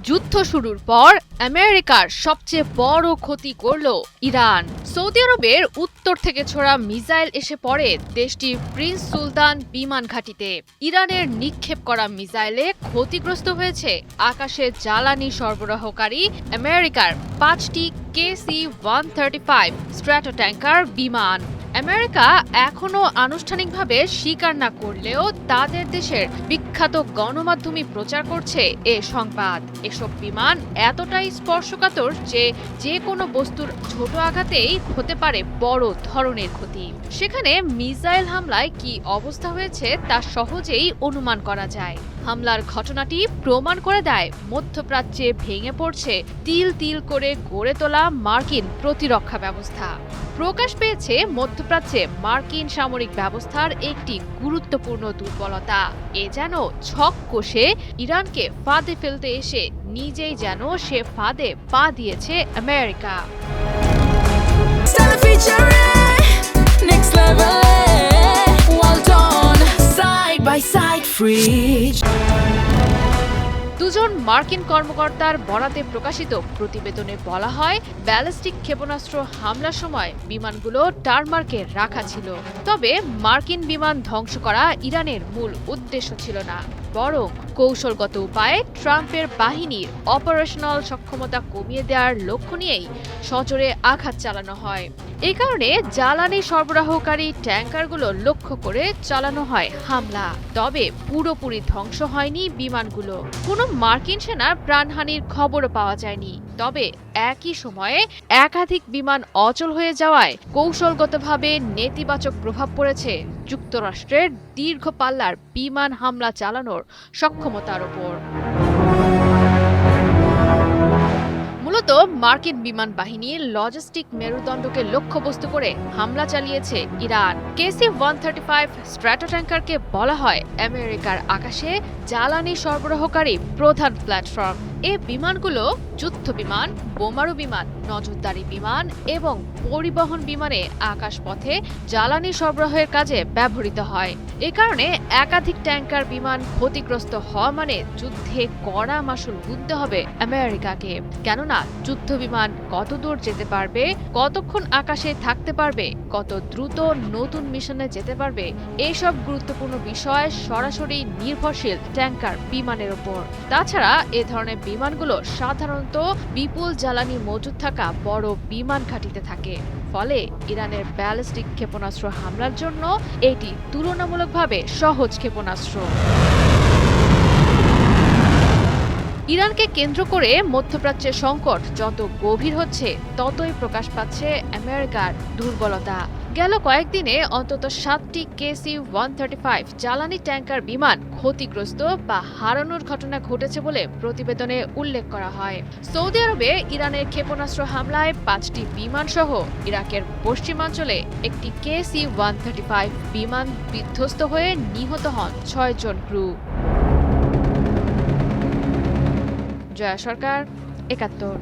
যুদ্ধ শুরুর পর আমেরিকার সবচেয়ে বড় ক্ষতি করল ইরান। সৌদি আরবের উত্তর থেকে ছোড়া মিসাইল এসে পড়ে দেশটির প্রিন্স সুলতান বিমান ঘাঁটিতে। ইরানের নিক্ষেপ করা মিসাইলে ক্ষতিগ্রস্ত হয়েছে আকাশে জ্বালানি সরবরাহকারী আমেরিকার 5টি KC-135 স্ট্র্যাটো ট্যাঙ্কার বিমান। আমেরিকা এখনো আনুষ্ঠানিকভাবে স্বীকার না করলেও তাদের দেশের বিখ্যাত গণমাধ্যমই প্রচার করছে এ সংবাদ। এসব বিমান এতটাই স্পর্শকাতর যে কোনো বস্তুর ছোট আঘাতেই হতে পারে বড় ধরনের ক্ষতি। সেখানে মিসাইল হামলায় কি অবস্থা হয়েছে তা সহজেই অনুমান করা যায়। হামলার ঘটনাটি প্রমাণ করে দেয় মধ্যপ্রাচ্যে ভেঙে পড়ছে তিল তিল করে গড়ে তোলা মার্কিন প্রতিরক্ষা ব্যবস্থা। প্রকাশ পেয়েছে মধ্যপ্রাচ্যে মার্কিন সামরিক ব্যবস্থার একটি গুরুত্বপূর্ণ দুর্বলতা। এ যেন ছক কষে ইরানকে ফাঁদে ফেলতে এসে নিজেই যেন সে ফাঁদে পা দিয়েছে আমেরিকা। দুজন মার্কিন কর্মকর্তার বরাতে প্রকাশিত প্রতিবেদনে বলা হয়, ব্যালিস্টিক ক্ষেপণাস্ত্র হামলার সময় বিমানগুলো টারমার্কে রাখা ছিল। তবে মার্কিন বিমান ধ্বংস করা ইরানের মূল উদ্দেশ্য ছিল না, বরং কৌশলগত উপায়ে ট্রাম্পের বাহিনীর অপারেশনাল সক্ষমতা কমিয়ে দেওয়ার লক্ষ্য নিয়েই সজোরে আঘাত চালানো হয়। এই কারণে জ্বালানি সরবরাহকারী ট্যাঙ্কারগুলো লক্ষ্য করে চালানো হয় হামলা। তবে পুরোপুরি ধ্বংস হয়নি বিমানগুলো। কোনো মার্কিন সেনার প্রাণহানির খবরও পাওয়া যায়নি। তবে একই সময়ে একাধিক বিমান অচল হয়ে যাওয়ায় কৌশলগতভাবে নেতিবাচক প্রভাব পড়েছে যুক্তরাষ্ট্রের দীর্ঘ পাল্লার বিমান হামলা চালানোর সক্ষমতার ওপর। মূলত মার্কিন বিমান বাহিনীর লজিস্টিক মেরুদণ্ডকে লক্ষ্যবস্তু করে হামলা চালিয়েছে ইরান। KC-135 স্ট্র্যাটো ট্যাঙ্কারকে বলা হয় আমেরিকার আকাশে জ্বালানি সরবরাহকারী প্রধান প্ল্যাটফর্ম। এ বিমানগুলো যুদ্ধ বিমান, বোমারু বিমান, নজরদারি বিমান এবং পরিবহন বিমানে আকাশপথে জ্বালানি সরবরাহের কাজে ব্যবহৃত হয়। এ কারণে একাধিক ট্যাঙ্কার বিমান ক্ষতিগ্রস্ত হওয়া মানে যুদ্ধে কড়া মাশুল গুনতে হবে আমেরিকাকে। কেননা যুদ্ধ বিমান কত দূর যেতে পারবে, কতক্ষণ আকাশে থাকতে পারবে, কত দ্রুত নতুন মিশনে যেতে পারবে, এইসব গুরুত্বপূর্ণ বিষয় সরাসরি নির্ভরশীল ট্যাঙ্কার বিমানের ওপর। তাছাড়া এ ধরনের বিমানগুলো সাধারণত বিপুল জ্বালানি মজুদ থাকা বড় বিমান ঘাঁটিতে থাকে। ফলে ইরানের ব্যালিস্টিক ক্ষেপণাস্ত্র হামলার জন্য এটি তুলনামূলকভাবে সহজ ক্ষেপণাস্ত্র। ইরানকে কেন্দ্র করে মধ্যপ্রাচ্যের সংকট যত গভীর হচ্ছে ততই প্রকাশ পাচ্ছে আমেরিকার দুর্বলতা। গেল কয়েকদিনে অন্তত 7টি KC-135 জ্বালানি ট্যাঙ্কার বিমান ক্ষতিগ্রস্ত বা হারানোর ঘটনা ঘটেছে বলে প্রতিবেদনে উল্লেখ করা হয়। সৌদি আরবে ইরানের ক্ষেপণাস্ত্র হামলায় 5টি বিমান সহ ইরাকের পশ্চিমাঞ্চলে একটি KC-135 বিমান বিধ্বস্ত হয়ে নিহত হন 6 জন ক্রু। জয়া সরকার, ৭১।